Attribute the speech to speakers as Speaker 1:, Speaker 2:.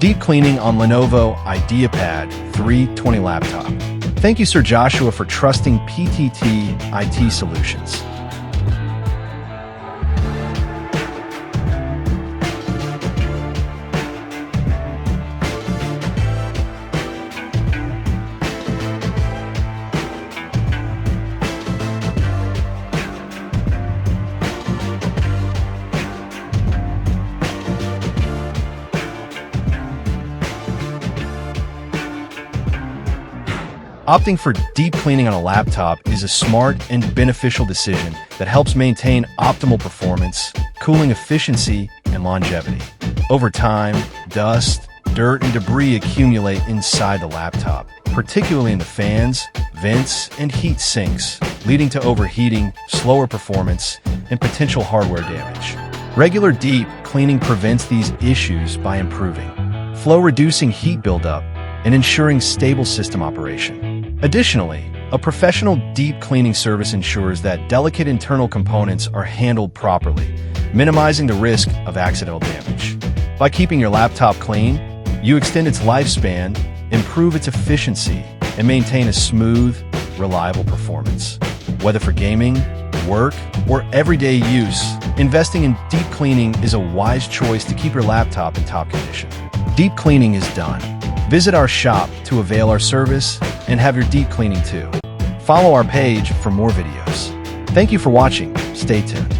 Speaker 1: Deep cleaning on Lenovo IdeaPad 320 laptop. Thank you, Sir Joshua, for trusting PTT IT Solutions. Opting for deep cleaning on a laptop is a smart and beneficial decision that helps maintain optimal performance, cooling efficiency, and longevity. Over time, dust, dirt, and debris accumulate inside the laptop, particularly in the fans, vents, and heat sinks, leading to overheating, slower performance, and potential hardware damage. Regular deep cleaning prevents these issues by improving flow, reducing heat buildup, and ensuring stable system operation. Additionally, a professional deep cleaning service ensures that delicate internal components are handled properly, minimizing the risk of accidental damage. By keeping your laptop clean, you extend its lifespan, improve its efficiency, and maintain a smooth, reliable performance. Whether for gaming, work, or everyday use, investing in deep cleaning is a wise choice to keep your laptop in top condition. Deep cleaning is done. Visit our shop to avail our service and have your deep cleaning too. Follow our page for more videos. Thank you for watching. Stay tuned.